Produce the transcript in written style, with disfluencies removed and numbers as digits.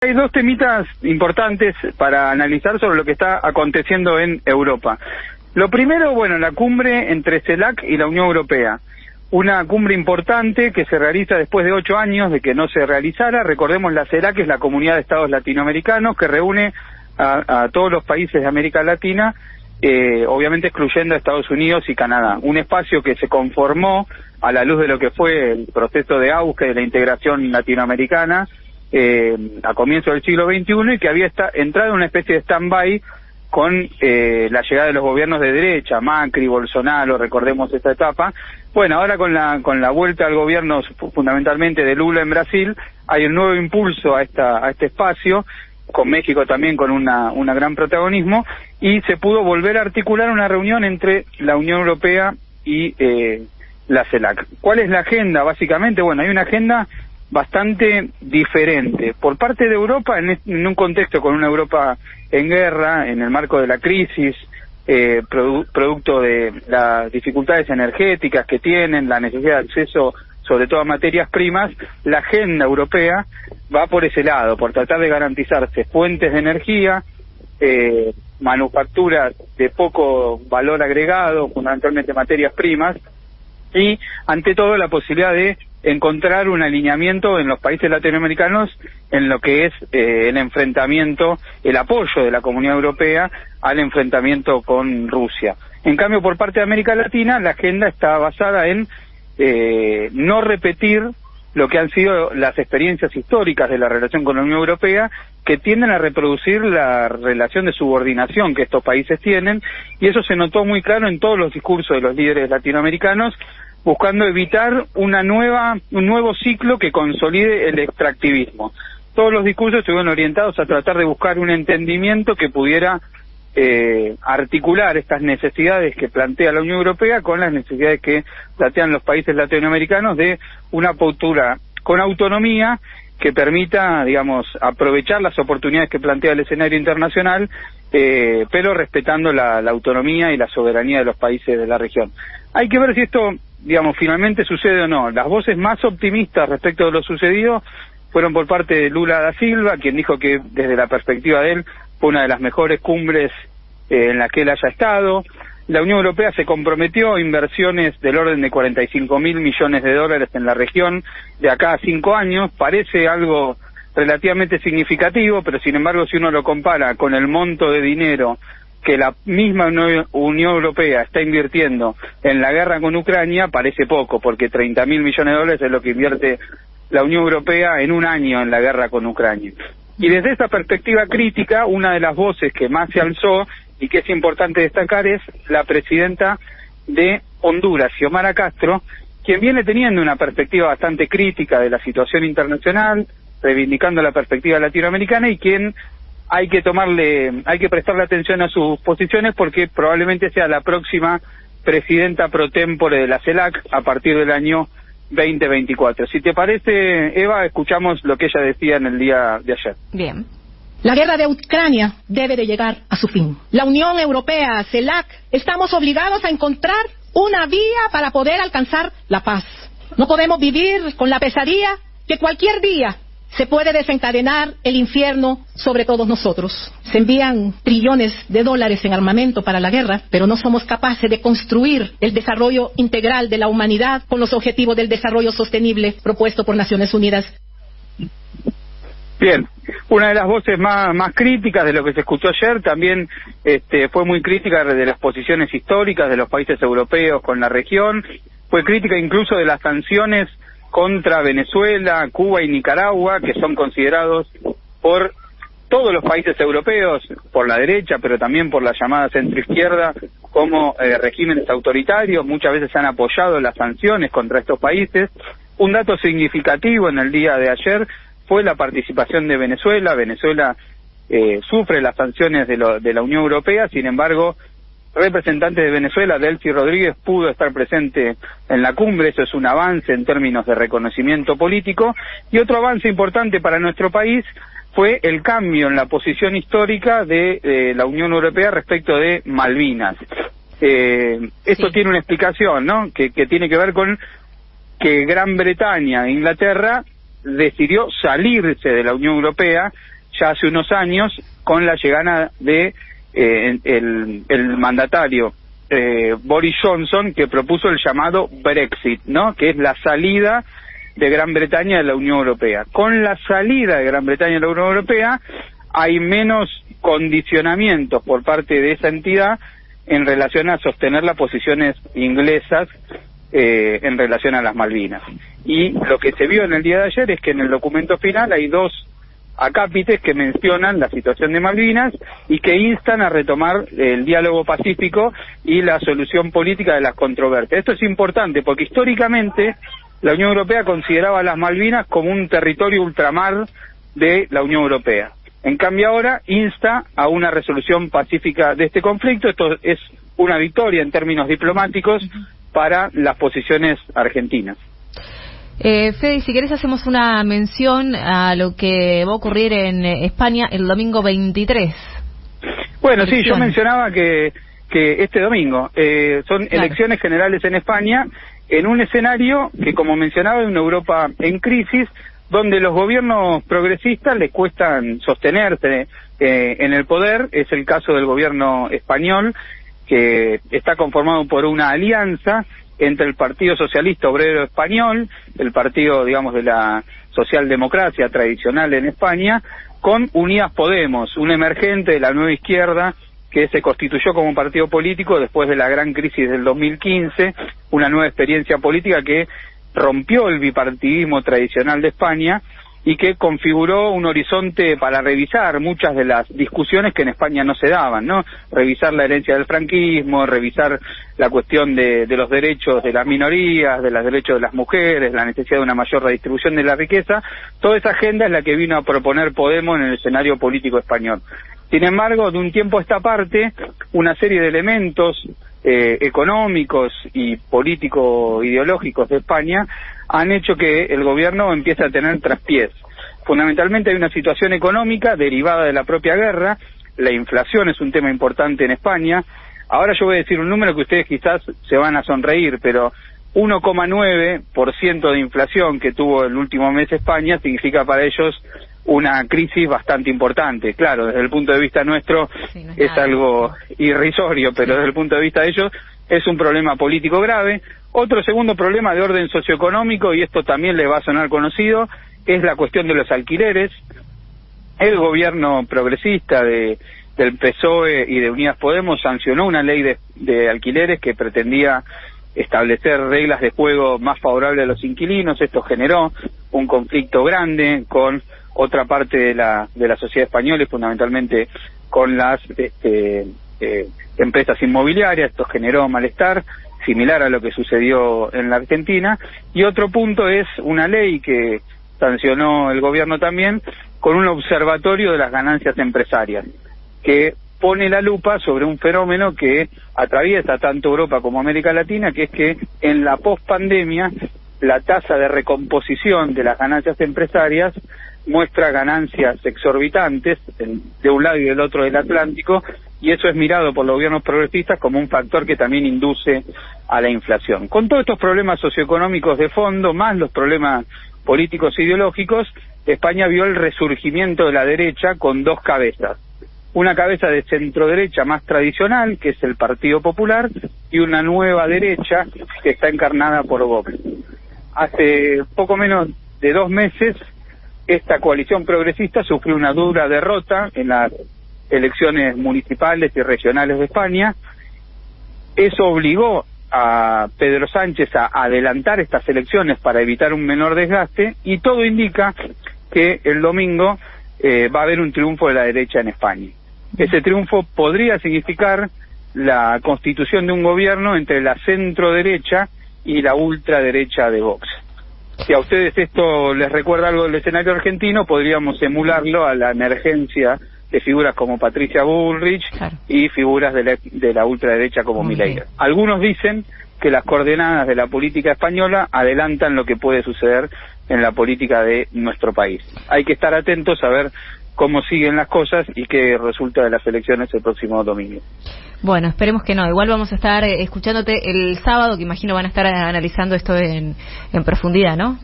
Hay dos temitas importantes para analizar sobre lo que está aconteciendo en Europa. Lo primero, bueno, la cumbre entre CELAC y la Unión Europea. Una cumbre importante que se realiza después de 8 años de que no se realizara. Recordemos, la CELAC es la Comunidad de Estados Latinoamericanos que reúne a todos los países de América Latina, obviamente excluyendo a Estados Unidos y Canadá. Un espacio que se conformó a la luz de lo que fue el proceso de auge de la integración latinoamericana a comienzos del siglo XXI y que había entrado en una especie de stand-by con la llegada de los gobiernos de derecha, Macri, Bolsonaro, recordemos esta etapa. Bueno, ahora con la vuelta al gobierno fundamentalmente de Lula en Brasil, hay un nuevo impulso a este espacio, con México también con una gran protagonismo, y se pudo volver a articular una reunión entre la Unión Europea y la CELAC. ¿Cuál es la agenda? Básicamente, bueno, hay una agenda bastante diferente. Por parte de Europa, en un contexto con una Europa en guerra, en el marco de la crisis, producto de las dificultades energéticas que tienen, la necesidad de acceso sobre todo a materias primas, la agenda europea va por ese lado, por tratar de garantizarse fuentes de energía, manufacturas de poco valor agregado, fundamentalmente materias primas, y ante todo la posibilidad de encontrar un alineamiento en los países latinoamericanos en lo que es el enfrentamiento, el apoyo de la Comunidad Europea al enfrentamiento con Rusia. En cambio, por parte de América Latina, la agenda está basada en no repetir lo que han sido las experiencias históricas de la relación con la Unión Europea, que tienden a reproducir la relación de subordinación que estos países tienen, y eso se notó muy claro en todos los discursos de los líderes latinoamericanos, buscando evitar un nuevo ciclo que consolide el extractivismo. Todos los discursos estuvieron orientados a tratar de buscar un entendimiento que pudiera articular estas necesidades que plantea la Unión Europea con las necesidades que plantean los países latinoamericanos de una postura con autonomía que permita, digamos, aprovechar las oportunidades que plantea el escenario internacional, pero respetando la autonomía y la soberanía de los países de la región. Hay que ver si esto, digamos, finalmente sucede o no. Las voces más optimistas respecto de lo sucedido fueron por parte de Lula da Silva, quien dijo que desde la perspectiva de él fue una de las mejores cumbres en las que él haya estado. La Unión Europea se comprometió a inversiones del orden de 45.000 millones de dólares en la región de acá a 5 años. Parece algo relativamente significativo, pero sin embargo, si uno lo compara con el monto de dinero que la misma Unión Europea está invirtiendo en la guerra con Ucrania, parece poco, porque 30.000 millones de dólares es lo que invierte la Unión Europea en un año en la guerra con Ucrania. Y desde esta perspectiva crítica, una de las voces que más se alzó y que es importante destacar es la presidenta de Honduras, Xiomara Castro, quien viene teniendo una perspectiva bastante crítica de la situación internacional, reivindicando la perspectiva latinoamericana, y quien hay que prestarle atención a sus posiciones porque probablemente sea la próxima presidenta pro tempore de la CELAC a partir del año 2024. Si te parece, Eva, escuchamos lo que ella decía en el día de ayer. Bien. La guerra de Ucrania debe de llegar a su fin. La Unión Europea, CELAC, estamos obligados a encontrar una vía para poder alcanzar la paz. No podemos vivir con la pesadilla que cualquier día se puede desencadenar el infierno sobre todos nosotros. Se envían trillones de dólares en armamento para la guerra, pero no somos capaces de construir el desarrollo integral de la humanidad con los objetivos del desarrollo sostenible propuesto por Naciones Unidas. Bien, una de las voces más críticas de lo que se escuchó ayer también fue muy crítica de las posiciones históricas de los países europeos con la región, fue crítica incluso de las sanciones contra Venezuela, Cuba y Nicaragua, que son considerados por todos los países europeos, por la derecha, pero también por la llamada centroizquierda, como regímenes autoritarios. Muchas veces han apoyado las sanciones contra estos países. Un dato significativo en el día de ayer fue la participación de Venezuela. Venezuela sufre las sanciones de la Unión Europea, sin embargo, representante de Venezuela, Delcy Rodríguez, pudo estar presente en la cumbre. Eso es un avance en términos de reconocimiento político. Y otro avance importante para nuestro país fue el cambio en la posición histórica de la Unión Europea respecto de Malvinas. Esto Sí. tiene una explicación, ¿no? Que tiene que ver con que Gran Bretaña e Inglaterra decidió salirse de la Unión Europea ya hace unos años con la llegada de el mandatario Boris Johnson, que propuso el llamado Brexit, ¿no? Que es la salida de Gran Bretaña de la Unión Europea. Con la salida de Gran Bretaña de la Unión Europea hay menos condicionamientos por parte de esa entidad en relación a sostener las posiciones inglesas en relación a las Malvinas. Y lo que se vio en el día de ayer es que en el documento final hay dos acápites que mencionan la situación de Malvinas y que instan a retomar el diálogo pacífico y la solución política de las controversias. Esto es importante porque históricamente la Unión Europea consideraba las Malvinas como un territorio ultramar de la Unión Europea. En cambio ahora insta a una resolución pacífica de este conflicto. Esto es una victoria en términos diplomáticos para las posiciones argentinas. Fede, si querés hacemos una mención a lo que va a ocurrir en España el domingo 23. Bueno, sí, yo mencionaba que este domingo son elecciones generales en España, en un escenario que, como mencionaba, es una Europa en crisis, donde los gobiernos progresistas les cuestan sostenerse en el poder. Es el caso del gobierno español, que está conformado por una alianza entre el Partido Socialista Obrero Español, el partido, digamos, de la socialdemocracia tradicional en España, con Unidas Podemos, un emergente de la nueva izquierda que se constituyó como partido político después de la gran crisis del 2015, una nueva experiencia política que rompió el bipartidismo tradicional de España y que configuró un horizonte para revisar muchas de las discusiones que en España no se daban, ¿no? Revisar la herencia del franquismo, revisar la cuestión de los derechos de las minorías, de los derechos de las mujeres, la necesidad de una mayor redistribución de la riqueza. Toda esa agenda es la que vino a proponer Podemos en el escenario político español. Sin embargo, de un tiempo a esta parte, una serie de elementos económicos y político-ideológicos de España han hecho que el gobierno empiece a tener traspiés. Fundamentalmente hay una situación económica derivada de la propia guerra. La inflación es un tema importante en España. Ahora yo voy a decir un número que ustedes quizás se van a sonreír, pero 1,9% de inflación que tuvo el último mes España significa para ellos una crisis bastante importante. Claro, desde el punto de vista nuestro es algo irrisorio, pero desde el punto de vista de ellos es un problema político grave. Otro segundo problema de orden socioeconómico, y esto también les va a sonar conocido, es la cuestión de los alquileres. El gobierno progresista del PSOE y de Unidas Podemos sancionó una ley de alquileres que pretendía establecer reglas de juego más favorables a los inquilinos. Esto generó un conflicto grande con otra parte de la sociedad española y fundamentalmente con las empresas inmobiliarias. Esto generó malestar similar a lo que sucedió en la Argentina. Y otro punto es una ley que sancionó el gobierno también con un observatorio de las ganancias empresarias, que pone la lupa sobre un fenómeno que atraviesa tanto Europa como América Latina, que es que en la pospandemia la tasa de recomposición de las ganancias empresarias muestra ganancias exorbitantes de un lado y del otro del Atlántico, y eso es mirado por los gobiernos progresistas como un factor que también induce a la inflación. Con todos estos problemas socioeconómicos de fondo, más los problemas políticos e ideológicos, España vio el resurgimiento de la derecha con dos cabezas. Una cabeza de centro-derecha más tradicional, que es el Partido Popular, y una nueva derecha que está encarnada por Vox. Hace poco menos de 2 meses, esta coalición progresista sufrió una dura derrota en las elecciones municipales y regionales de España. Eso obligó a Pedro Sánchez a adelantar estas elecciones para evitar un menor desgaste, y todo indica que el domingo va a haber un triunfo de la derecha en España. Ese triunfo podría significar la constitución de un gobierno entre la centro-derecha y la ultraderecha de Vox. Si a ustedes esto les recuerda algo del escenario argentino, podríamos emularlo a la emergencia de figuras como Patricia Bullrich, claro, y figuras de la ultraderecha como Milei. Algunos dicen que las coordenadas de la política española adelantan lo que puede suceder en la política de nuestro país. Hay que estar atentos a ver cómo siguen las cosas y qué resulta de las elecciones el próximo domingo. Bueno, esperemos que no. Igual vamos a estar escuchándote el sábado, que imagino van a estar analizando esto en profundidad, ¿no?